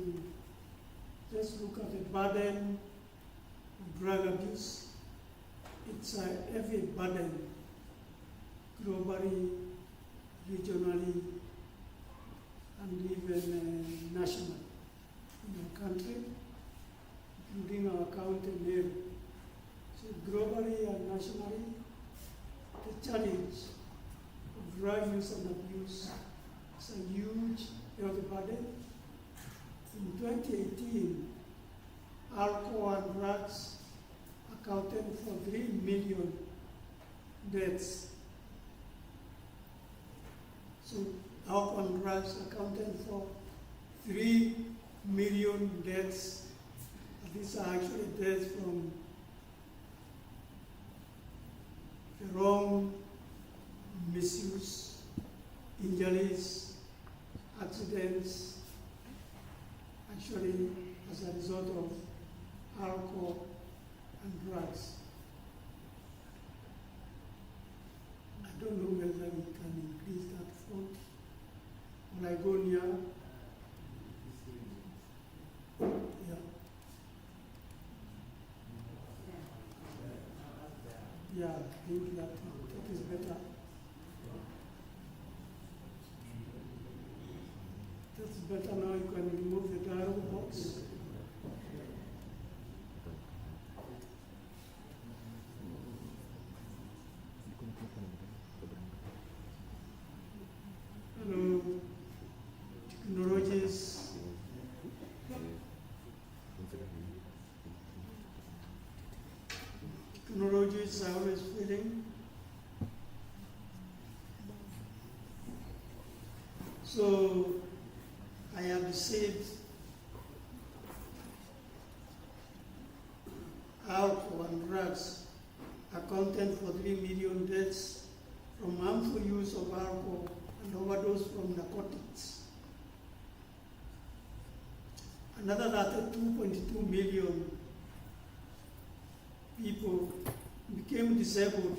to just look at the burden of drug abuse. It's a heavy burden globally, regionally, and even nationally in our country, including our county mayor. So globally and nationally, the challenge of drug use and abuse is a huge health burden. In 2018, alcohol and drugs accounted for 3 million deaths. So alcohol and drugs accounted for 3 million deaths. These are actually deaths from the wrong misuse, injuries, accidents, actually as a result of alcohol and drugs. I don't know whether we can increase that font. Will I go near? Yeah. Yeah, I think that is better. That's better now. You can remove the dialog box. Hello, technologies. Technologies are always failing. So I have received alcohol and drugs accounted for 3 million deaths from harmful use of alcohol and overdose from narcotics. Another 2.2 million people became disabled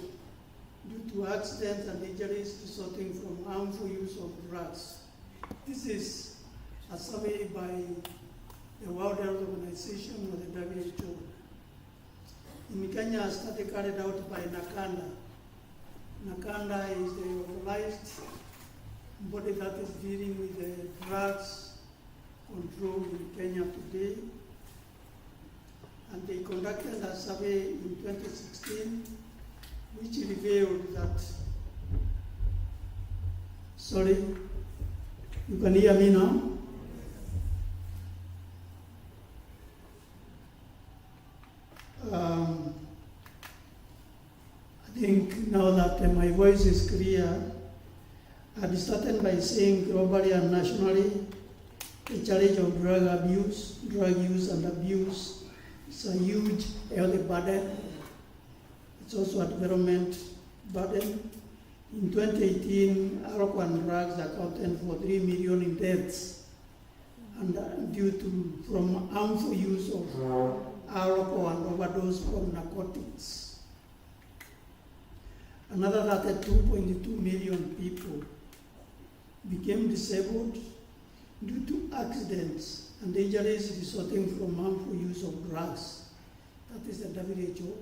due to accidents and injuries resulting from harmful use of drugs. This is a survey by the World Health Organization or the WHO. In Kenya, a study carried out by Nakanda. Nakanda is the authorized body that is dealing with the drugs control in Kenya today. And they conducted a survey in 2016 which revealed that, sorry, you can hear me now? I think now that my voice is clear, I'd started by saying globally and nationally, the challenge of drug abuse, drug use and abuse is a huge health burden. It's also a development burden. In 2018, alcohol and drugs accounted for 3 million in deaths, and due to from harmful use of alcohol and overdose from narcotics. Another 2.2 million people became disabled due to accidents and injuries resulting from harmful use of drugs. That is the WHO.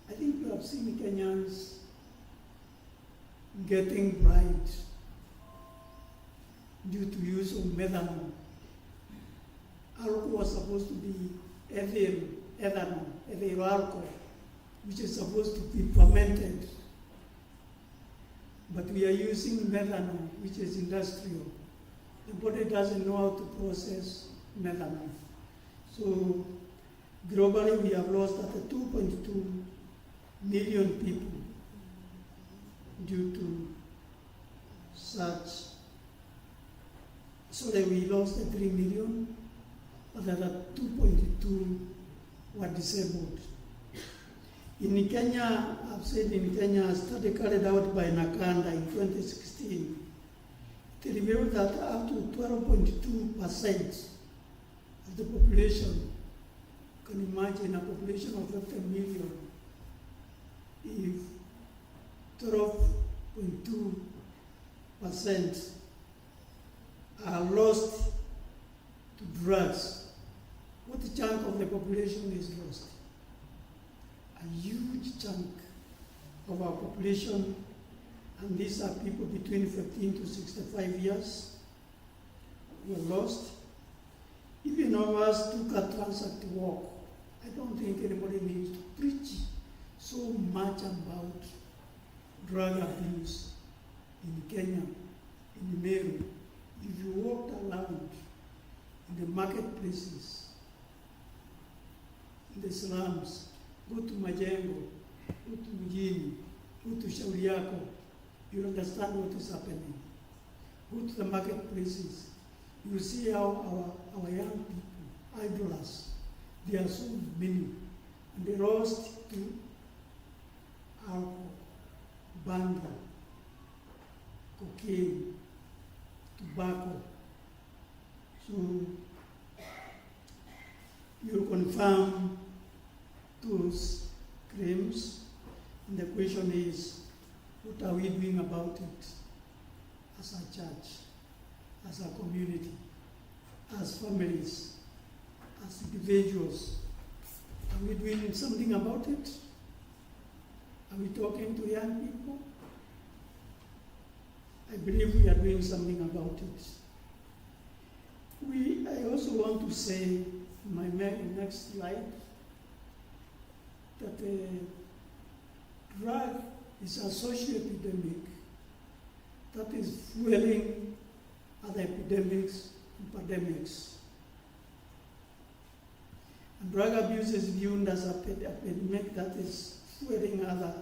I think we have seen Kenyans getting bribed due to use of methanol. Alcohol was supposed to be ethanol alcohol, which is supposed to be fermented. But we are using methanol, which is industrial. The body doesn't know how to process methanol. So globally, we have lost 2.2 million people due to such. Sorry, we lost 3 million, but there are 2.2 were disabled. In Kenya, I've said in Kenya, a study carried out by Nakanda in 2016, it revealed that up to 12.2% of the population, you can imagine a population of 50 million, if 12.2% are lost to drugs, what chunk of the population is lost? A huge chunk of our population, and these are people between 15 to 65 years who are lost. If any of us took a transact walk, I don't think anybody needs to preach so much about drug abuse in Kenya, in Meru. If you walked around in the marketplaces, in the slums, go to Majengo, go to Mjini, go to Shauriako, you'll understand what is happening. Go to the marketplaces, you see how our young people, idlers, they are so many, and they roast to alcohol, banga, cocaine, tobacco. So you confirm those claims, and the question is, what are we doing about it as a church, as a community, as families, as individuals? Are we doing something about it? Are we talking to young people? I believe we are doing something about it. I also want to say in my next slide that drug is a social epidemic that is fueling other epidemics and pandemics. And drug abuse is viewed as a epidemic that is fueling other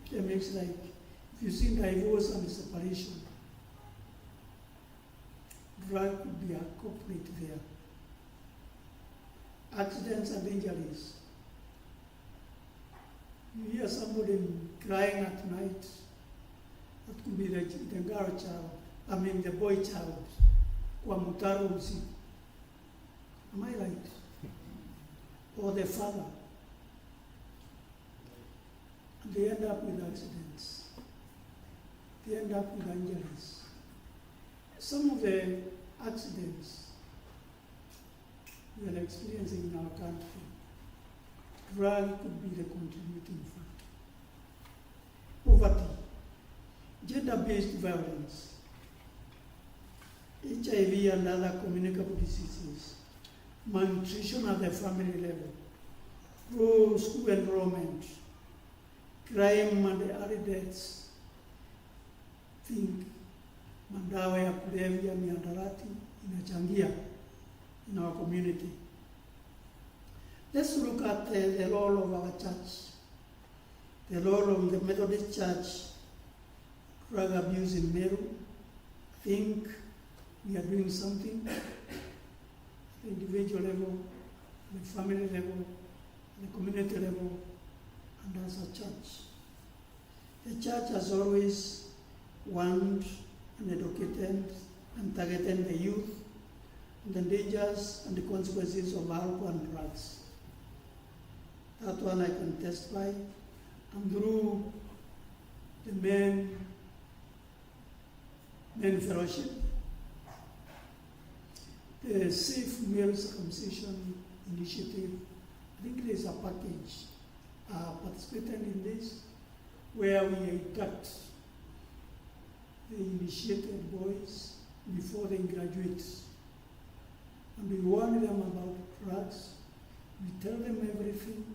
epidemics, like if you see divorce and separation, drug could be a culprit there. Accidents and injuries. You hear somebody crying at night, that could be the girl child, the boy child, kwa mutaro usiku. Am I right? Or the father. And they end up with accidents. They end up with injuries. Some of the accidents we are experiencing in our country, drug could be the contributing factor. Poverty, gender-based violence, HIV and other communicable diseases, malnutrition at the family level, low school enrollment, crime and early deaths. Think madawa ya kulevya, mihadarati inachangia in our community. Let's look at the role of our church, the role of the Methodist Church, drug abuse in Meru. I think we are doing something at the individual level, the family level, the community level, and as a church. The church has always warned and educated and targeted the youth and the dangers and the consequences of alcohol and drugs. That one I can testify. And through the men fellowship, the Safe Male Circumcision Initiative, I think there is a package participating in this, where we induct the initiated boys before they graduate. And we warn them about drugs. We tell them everything.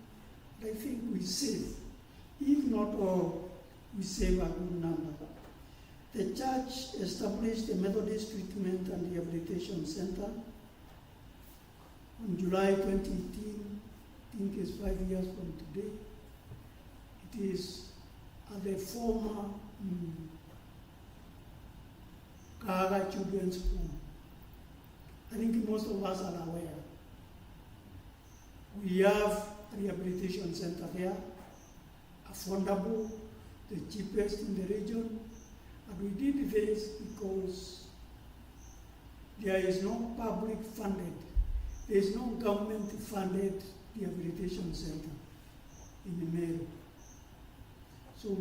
I think we save, if not all, we save a good number. The church established a Methodist Treatment and Rehabilitation Center on July 2018. I think it's 5 years from today. It is at the former Kaga Children's Home. I think most of us are aware. We have a rehabilitation center there, affordable, the cheapest in the region. And we did this because there is no public funded, there is no government funded rehabilitation center in the Meru. So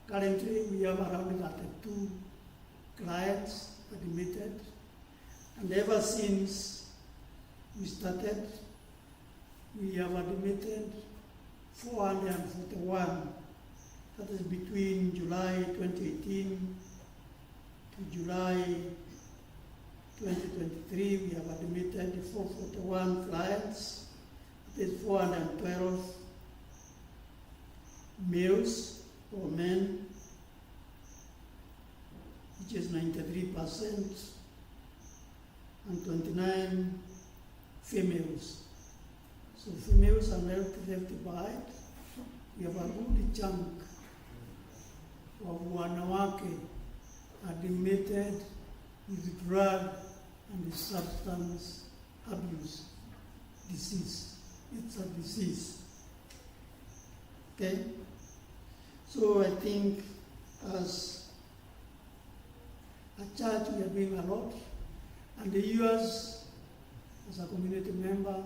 currently we have around 32 clients admitted, And ever since we started, we have admitted 441. That is between July 2018 to July 2023. We have admitted 441 clients. That is 412 males or men, which is 93%, and 29 females. So females are left behind. We have a good chunk of wanawake admitted with drug and substance abuse disease. It's a disease. Okay? So I think as a church we are doing a lot, and the US as a community member,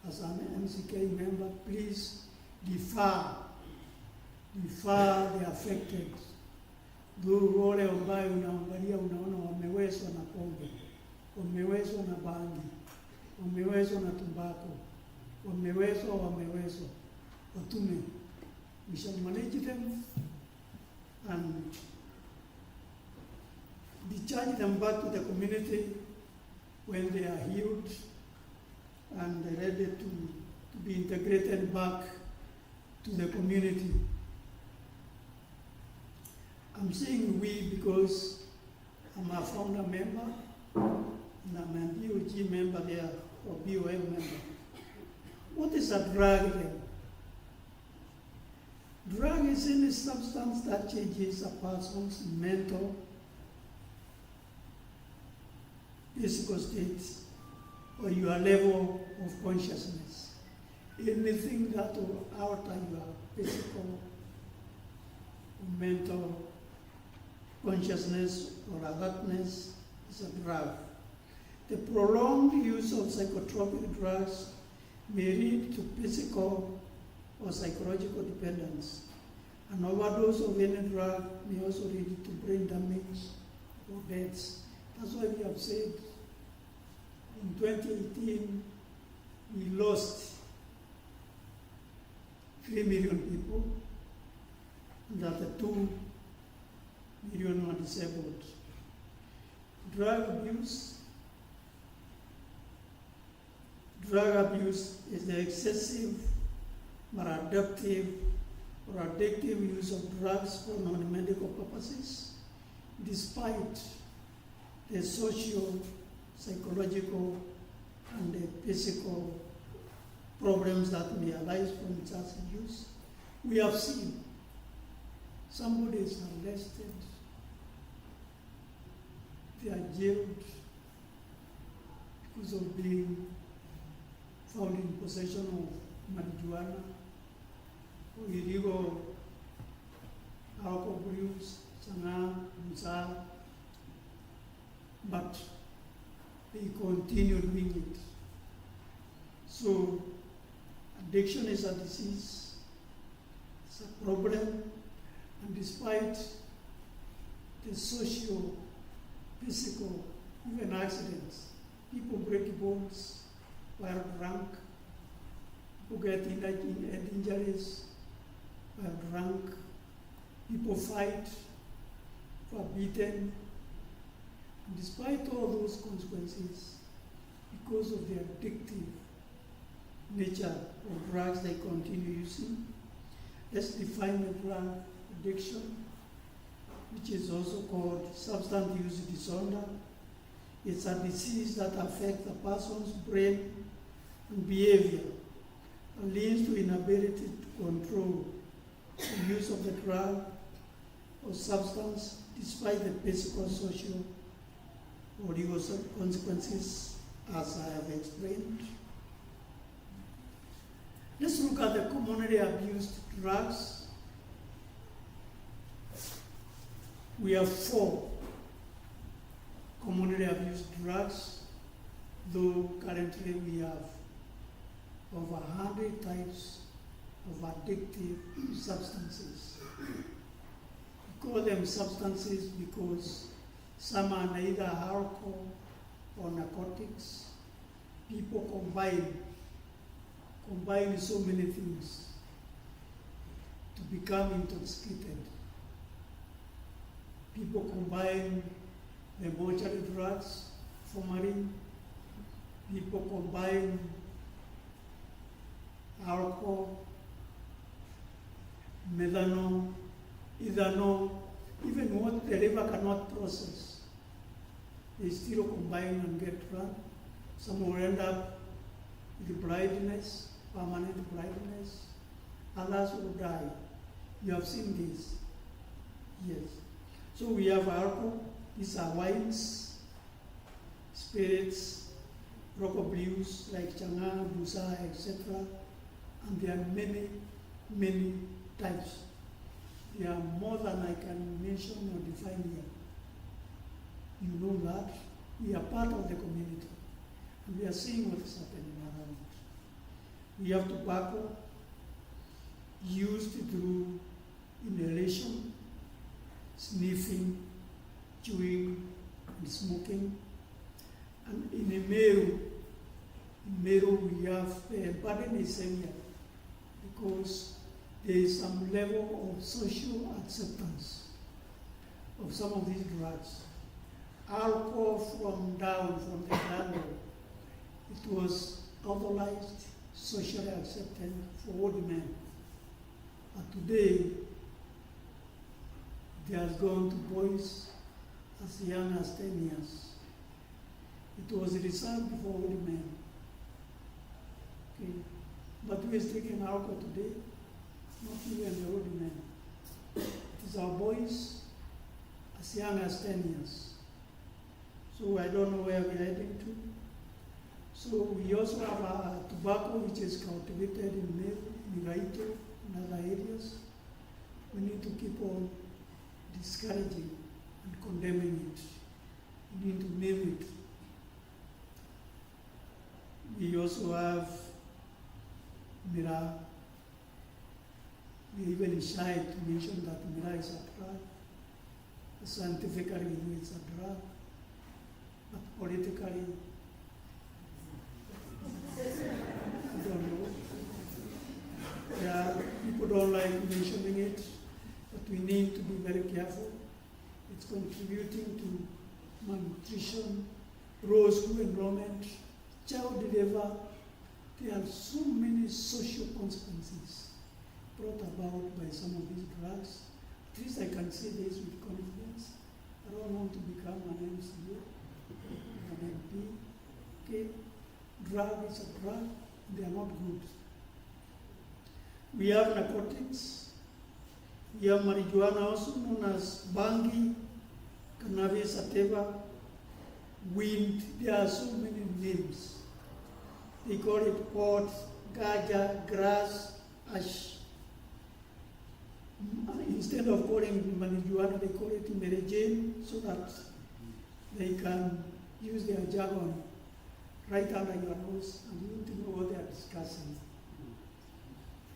as an MCK member, please defer the affected. Ndio wale ambayo unaangalia unaona wamewezwa na pombe, wamewezwa na bangi, wamewezwa na tumbako, wamewezwa, watume. We shall manage them and discharge them back to the community when they are healed and ready to be integrated back to the community. I'm saying we because I'm a founder member and I'm a BOG member there, or BOM member. What is a drug then? Drug is any substance that changes a person's mental, physical state, or your level of consciousness. Anything that will alter your physical or mental consciousness or alertness is a drug. The prolonged use of psychotropic drugs may lead to physical or psychological dependence. An overdose of any drug may also lead to brain damage or deaths. That's why we have said in 2018 we lost 3 million people, and that 2 million were disabled. Drug abuse is the excessive, maladaptive, or addictive use of drugs for non-medical purposes, despite the social, psychological, and the physical problems that may arise from such use. We have seen somebody is arrested, they are jailed because of being found in possession of marijuana or illegal alcohol use, sangha, musa, but they continue doing it. So addiction is a disease, it's a problem, and despite the social, physical, even accidents, people break bones while drunk, people get head injuries while drunk, people fight, people are beaten. And despite all those consequences, because of the addictive nature of drugs they continue using, let's define the drug addiction, which is also called substance use disorder. It's a disease that affects a person's brain and behavior and leads to inability to control the use of the drug or substance despite the physical, social, or legal consequences as I have explained. Let's look at the commonly abused drugs. We have 4 commonly abused drugs, though currently we have over 100 types of addictive substances. We call them substances because some are neither alcohol or narcotics, people combine so many things to become intoxicated. People combine the mortuary drugs, formalin. People combine alcohol, methanol, ethanol, even what the liver cannot process. They still combine and get drunk. Some will end up with blindness, permanent blindness. Others will die. You have seen this. Yes. So we have alcohol. These are wines, spirits, local brews like changa, busa, etc. And there are many, many types. There are more than I can mention or define here. You know that. We are part of the community. And we are seeing what is happening around. We have tobacco used through inhalation, sniffing, chewing, and smoking. And in Meru we have the burden is heavier because there is some level of social acceptance of some of these drugs. Alcohol from the landlord, it was authorized, socially accepted for old men. But today, it has gone to boys as young as 10 years. It was reserved for old men. Okay. But who is taking alcohol today? Not even the old men. It is our boys as young as 10 years. So I don't know where we're heading to. So we also have tobacco which is cultivated in Meru, in Gaito, in other areas. We need to keep on discouraging and condemning it. We need to name it. We also have Mira. We even shy to mention that Mira is a drug. Scientifically, it's a drug. But politically, I don't know. Yeah, people don't like mentioning it, but we need to be very careful. It's contributing to malnutrition, low school enrollment, child labor. There are so many social consequences brought about by some of these drugs. At least I can say this with confidence. I don't want to become an MCA, an MP. Okay? Drug is a drug, they are not good. We have narcotics. We have marijuana, also known as bangi, cannabis sativa, wind. There are so many names. They call it pot, gaja, grass, ash. Instead of calling it marijuana, they call it Mary Jane so that they can use their jargon right under your nose and you need to know what they are discussing.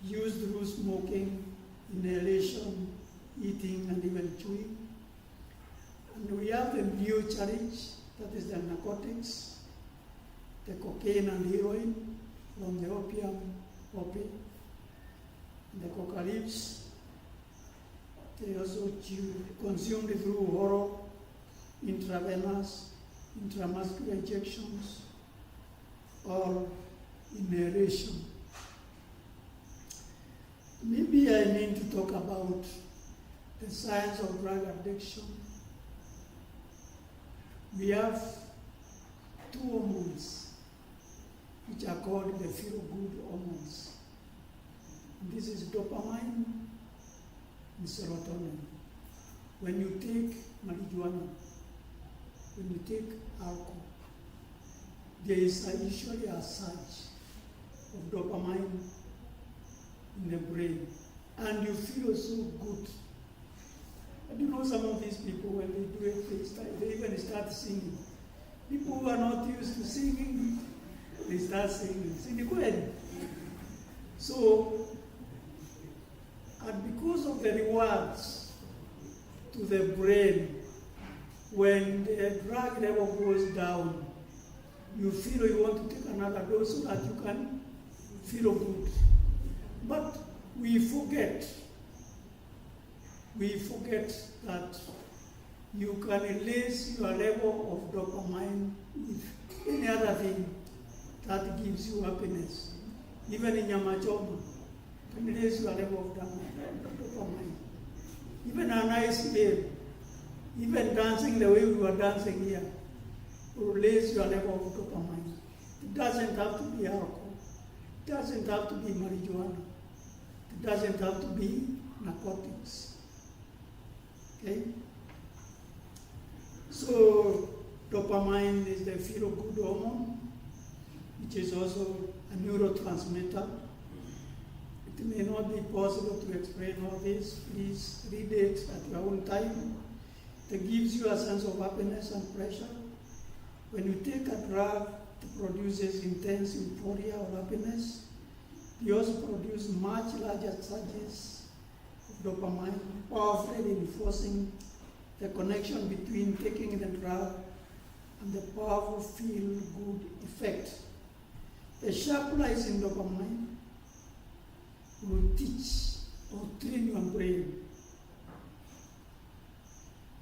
Used through smoking, inhalation, eating, and even chewing. And we have the new challenge, that is the narcotics, the cocaine and heroin from the opium, the coca leaves. They also consumed through oral, intravenous, intramuscular injections, or inhalation. Maybe I need to talk about the science of drug addiction. We have two hormones which are called the feel-good hormones. This is dopamine and serotonin. When you take marijuana, when you take alcohol, there is usually a surge of dopamine in the brain, and you feel so good. And you know some of these people, when they do it, they even start singing. People who are not used to singing, they start singing. So, and because of the rewards to the brain, when the drug level goes down, you feel you want to take another dose so that you can feel good. But we forget that you can release your level of dopamine with any other thing that gives you happiness. Even in Yamachoma, can release your level of dopamine. Even a nice meal, even dancing the way we were dancing here, will release your level of dopamine. It doesn't have to be alcohol. It doesn't have to be marijuana. It doesn't have to be narcotics. Okay? So dopamine is the feel-good hormone, which is also a neurotransmitter. It may not be possible to explain all this. Please read it at your own time. It gives you a sense of happiness and pleasure. When you take a drug, it produces intense euphoria or happiness. You also produce much larger surges of dopamine, powerfully reinforcing the connection between taking the drug and the powerful feel-good effect. The sharp rise in dopamine will teach or train your brain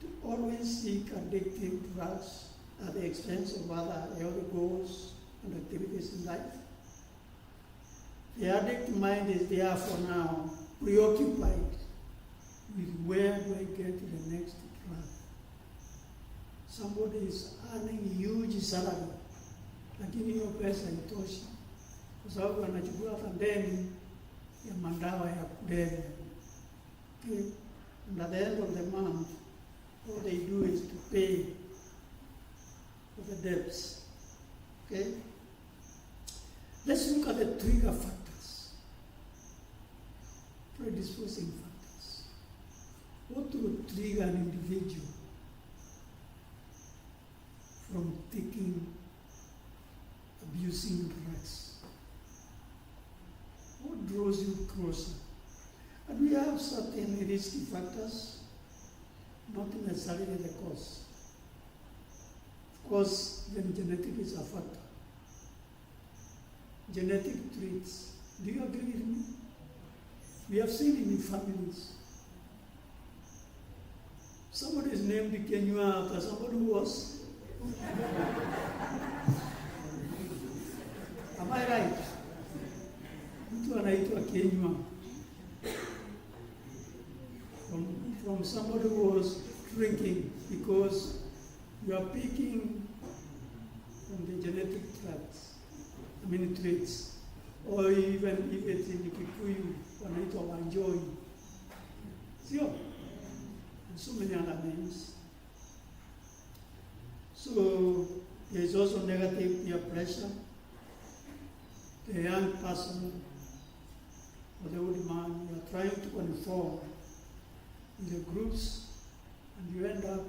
to always seek addictive drugs at the expense of other healthy goals and activities in life. The addict mind is therefore now preoccupied with where do I get to the next drug. Somebody is earning huge salary, lakini hiyo pesa haitoshi, kwa sababu anachukua deni ya madawa ya kulevya. Okay? And at the end of the month, all they do is to pay for the debts. Okay? Let's look at the trigger factors, predisposing factors. What will trigger an individual from abusing drugs? What draws you closer? And we have certain risky factors, not necessarily the cause. Of course, then genetic is a factor. Genetic traits. Do you agree with me? We have seen it in families. Somebody is named Kenyua after somebody who was. Am I right? Mtu anaitwa Kenyua. From somebody who was drinking, because you are picking from the genetic traits. Or even if it's in Kikuyu, wanaitwa Wanjoi. Sio? And so many other names. So there is also negative peer pressure. The young person or the old man, you are trying to conform in the groups, and you end up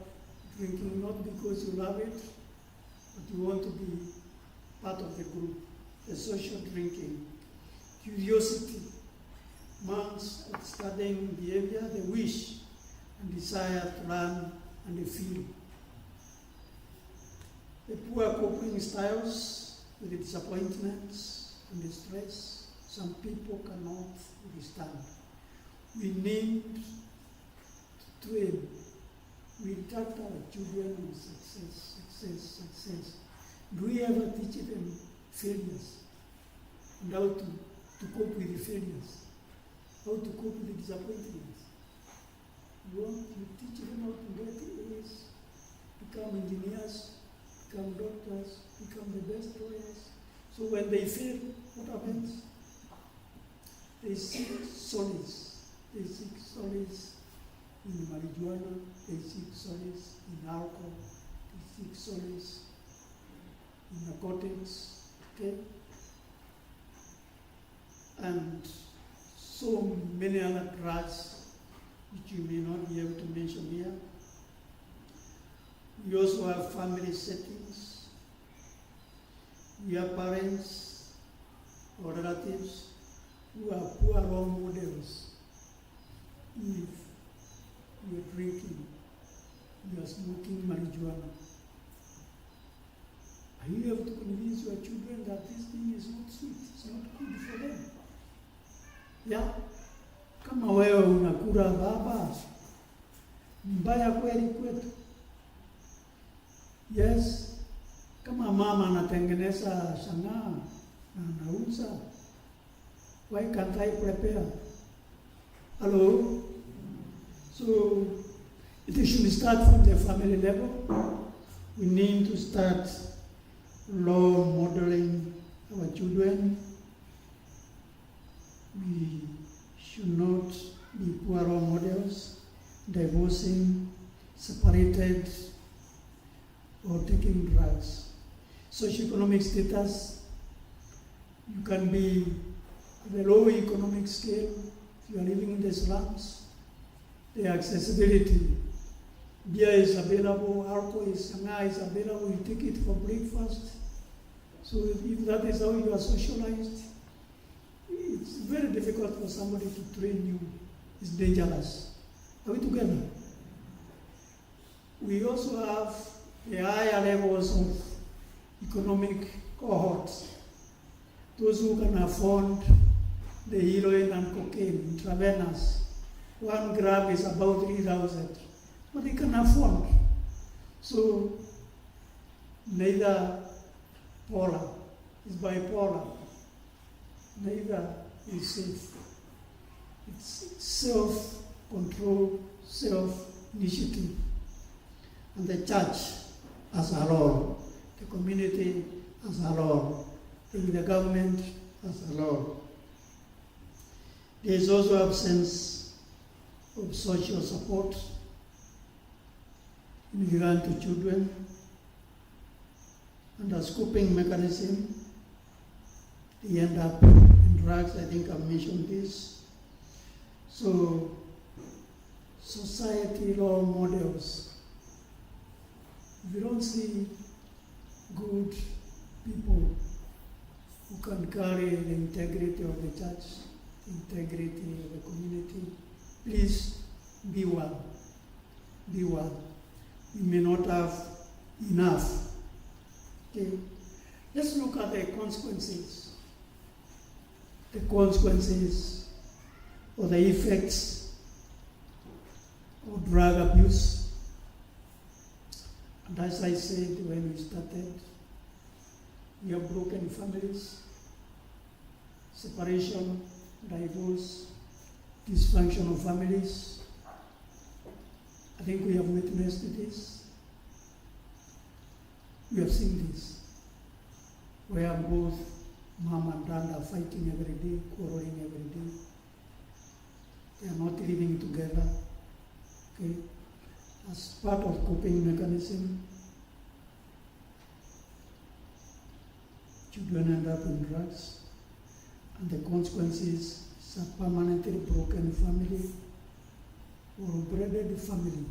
drinking not because you love it, but you want to be part of the group. The social drinking, curiosity, months of studying behavior, the wish and desire to learn and the feel. The poor coping styles with the disappointments and the stress some people cannot withstand. We need to train. We instruct our children on success. Do we ever teach them failures and how to cope with the failures, how to cope with the disappointments? You teach them how to get A's, become engineers, become doctors, become the best lawyers. So when they fail, what happens? They seek solace. They seek solace in marijuana, they seek solace in alcohol, they seek solace in narcotics. Okay? And so many other drugs which you may not be able to mention here. We also have family settings. We have parents or relatives who are poor role models. If you are drinking, you are smoking marijuana, You have to convince your children that this thing is not sweet, it's not good for them. Yeah? Kama wewe unakula baba, ni mbaya kweli kwetu. Yes, kama mama anatengeneza sanaa na anauza, why can't I prepare? Hello? So, it should start from the family level. We need to start role modeling our children. We should not be poor role models, divorcing, separated, or taking drugs. Socioeconomic status, you can be at a low economic scale if you are living in the slums. The accessibility, beer is available, alcohol is available, you take it for breakfast. So if that is how you are socialized, it's very difficult for somebody to train you. It's dangerous. Are we together? We also have the higher levels of economic cohorts. Those who can afford the heroin and cocaine, intravenous. 1 gram is about 3,000, but they can afford. So neither polar is bipolar, neither is safe. It's self-control, self-initiative. And the church as a whole, the community as a whole, the government as a whole. There is also absence of social support in regard to children, and a coping mechanism. They end up in drugs. I think I've mentioned this. So, society role models. If you don't see good people who can carry the integrity of the church, the integrity of the community, please be one. Be one. You may not have enough. Okay? Let's look at the consequences. The consequences or the effects of drug abuse. And as I said when we started, we have broken families, separation, divorce, dysfunctional families. I think we have witnessed this. We have seen this, where both mom and dad are fighting every day, quarreling every day. They are not living together. Okay? As part of coping mechanism, children end up in drugs, and the consequences is a permanently broken family or a braided family.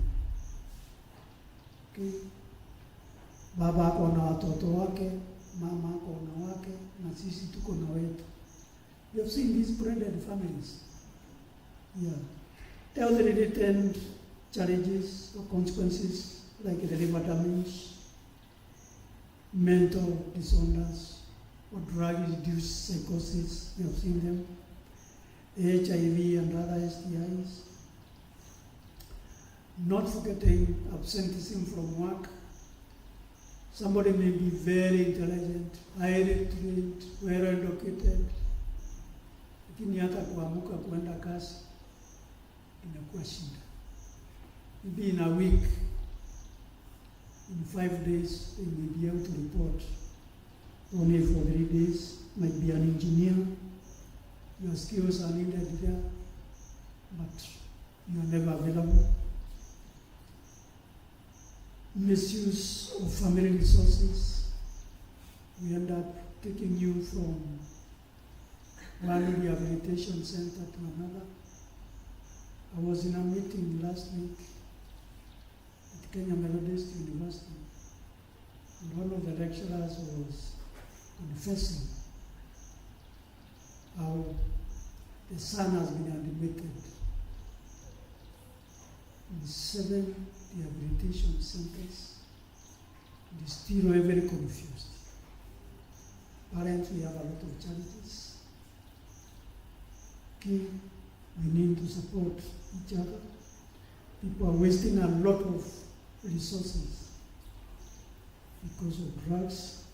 Okay? Baba ako na watoto wake, mama ako na wake, na sisi tuko na wetu. You have seen these braided families. Yeah. Health-related challenges or consequences like the liver damage, mental disorders, or drug-induced psychosis. You have seen them. HIV and other STIs. Not forgetting absenteeism from work. Somebody may be very intelligent, highly trained, well educated, lakini hata kuamuka kuenda kazi inakuwa shida. Maybe in a week, in 5 days, they may be able to report. Only for 3 days, might be an engineer. Your skills are needed there, but you are never available. Misuse of family resources. We end up taking you from one rehabilitation center to another. I was in a meeting last week at Kenya Methodist University, and one of the lecturers was confessing how the son has been admitted in 7 rehabilitation centers. They still are very confused. Parents, we have a lot of charities. Okay, we need to support each other. People are wasting a lot of resources because of drugs.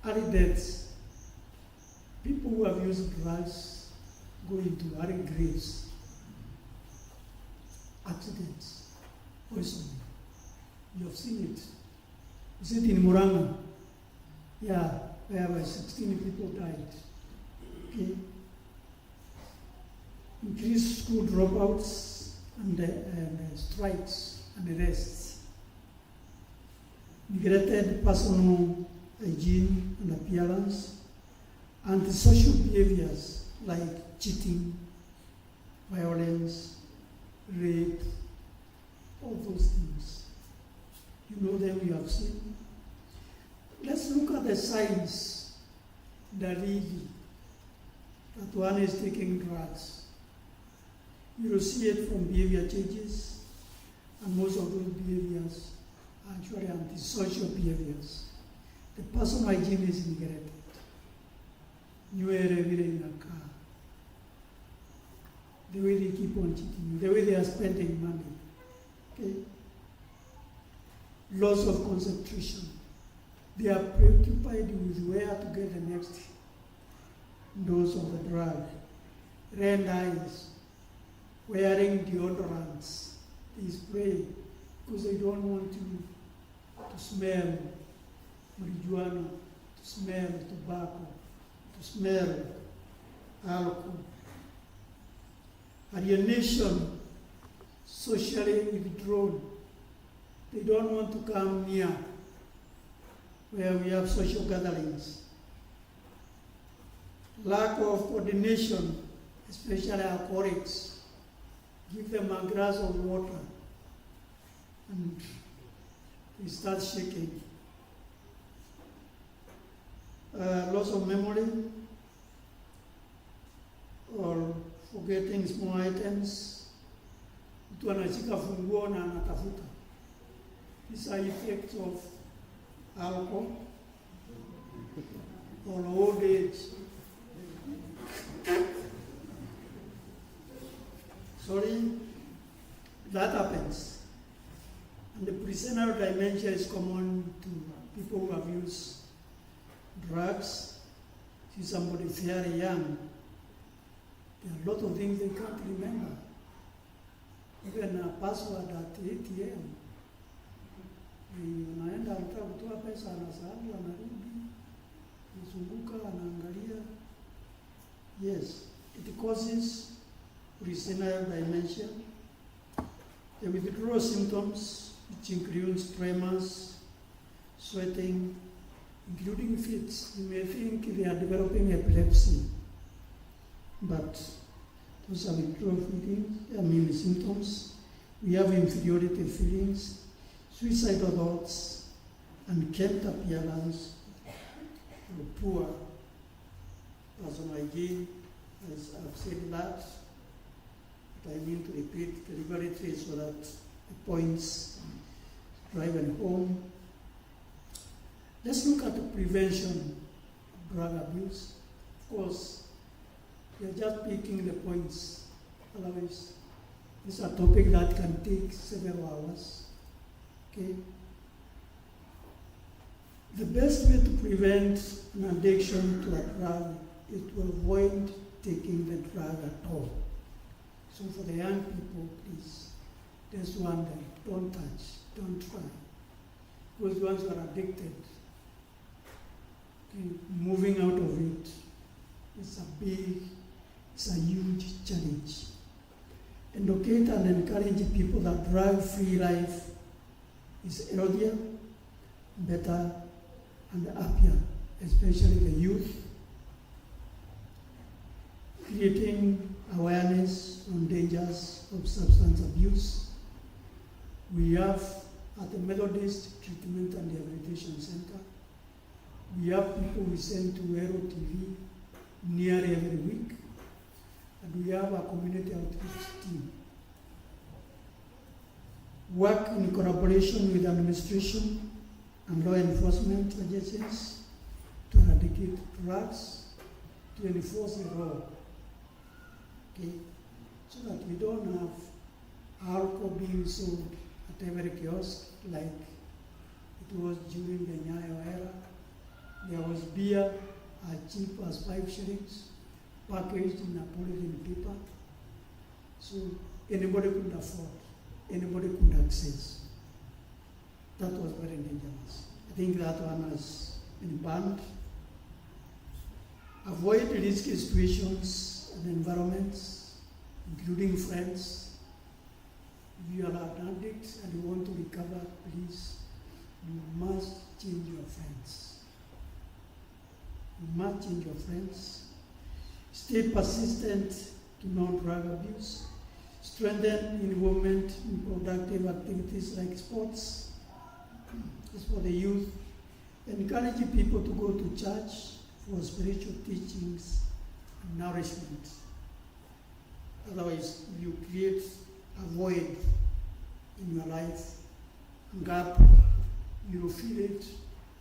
Early deaths. People who have used drugs go into early graves. Accidents, poisoning. You have seen it. Is it in Muranga? Yeah, where 16 people died. Okay. Increased school dropouts and strikes and arrests. Neglected personal hygiene and appearance, antisocial behaviors like cheating, violence, rape, all those things. You know them, you have seen. Let's look at the signs that really that one is taking drugs. You will see it from behavior changes, and most of those behaviors are actually antisocial behaviors. The personal hygiene is neglected. You are every day in a car. The way they keep on cheating you, the way they are spending money. Okay? Loss of concentration. They are preoccupied with where to get the next dose of the drug. Red eyes, wearing deodorants, they spray because they don't want to smell marijuana, to smell tobacco, to smell alcohol. Alienation, socially withdrawn. They don't want to come near where we have social gatherings. Lack of coordination, especially alcoholics. Give them a glass of water and they start shaking. Loss of memory or forgetting small items. Mtu anashika funguo na anatafuta. These are effects of alcohol or old age. Sorry, that happens. And the presenile dementia is common to people who have used drugs. See somebody very young. There are a lot of things they can't remember. Even a password at ATM. Unaenda anataka kutoa pesa, anasahau, anarudi, anazunguka, anaangalia. Yes, it causes presenile dementia. The withdrawal symptoms, which includes tremors, sweating, including fits. You may think they are developing epilepsy, but those are withdrawal symptoms. We have inferiority feelings, suicidal thoughts, unkempt appearance, poor personal hygiene, as I've said that. But I mean to repeat deliberately so that the points driven home. Let's look at the prevention of drug abuse. Of course, we are just picking the points. Otherwise, it's a topic that can take several hours. Okay? The best way to prevent an addiction to a drug is to avoid taking the drug at all. So for the young people, please, there's one thing, don't touch, don't try. Because once you are addicted, okay, moving out of it, it's a huge challenge. Educate and encourage people that drug-free life is healthier, better, and happier, especially the youth. Creating awareness on dangers of substance abuse. We have at the Methodist Treatment and Rehabilitation Center, we have people we send to Aero TV nearly every week, and we have a community outreach team. Work in collaboration with administration and law enforcement agencies to eradicate drugs, to enforce the law, okay, so that we don't have alcohol being sold at every kiosk like it was during the Nyayo era. There was beer as cheap as 5 shillings, packaged in a polythene paper, so anybody could afford, anybody could access. That was very dangerous. I think that one has been banned. Avoid risky situations and environments, including friends. If you are an addict and you want to recover, please, you must change your friends. You must change your friends. Stay persistent to non-drug abuse. Strengthen involvement in productive activities like sports. As for the youth, encourage people to go to church for spiritual teachings and nourishment. Otherwise, you create a void in your life, gap, you will fill it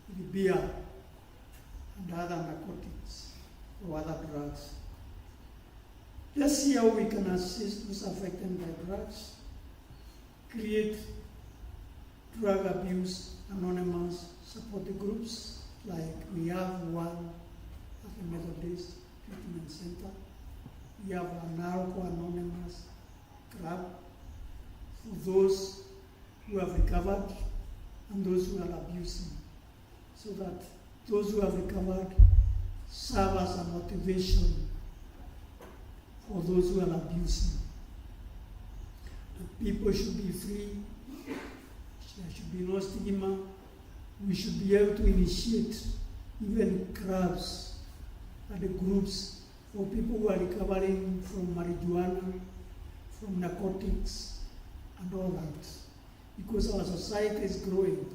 with beer and other narcotics or other drugs. Let's see how we can assist those affected by drugs. Create drug abuse anonymous support groups, like we have one at the Methodist Treatment Center. We have a Narco Anonymous club for those who have recovered and those who are abusing, so that those who have recovered serve as a motivation for those who are abusing. The people should be free. There should be no stigma. We should be able to initiate even clubs and groups for people who are recovering from marijuana, from narcotics, and all that. Because our society is growing.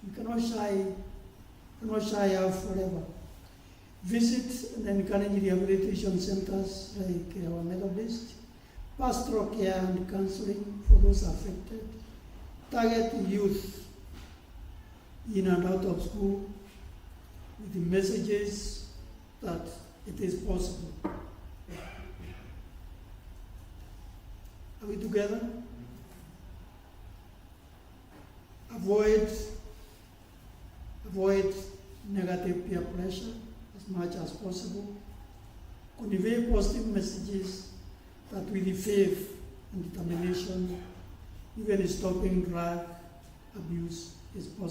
We cannot shy out forever. Visit and encourage rehabilitation centers like our Methodist, pastoral care and counseling for those affected. Target youth in and out of school with the messages that it is possible. Are we together? Avoid negative peer pressure as much as possible. Convey positive messages that with faith and determination, even stopping drug abuse is possible.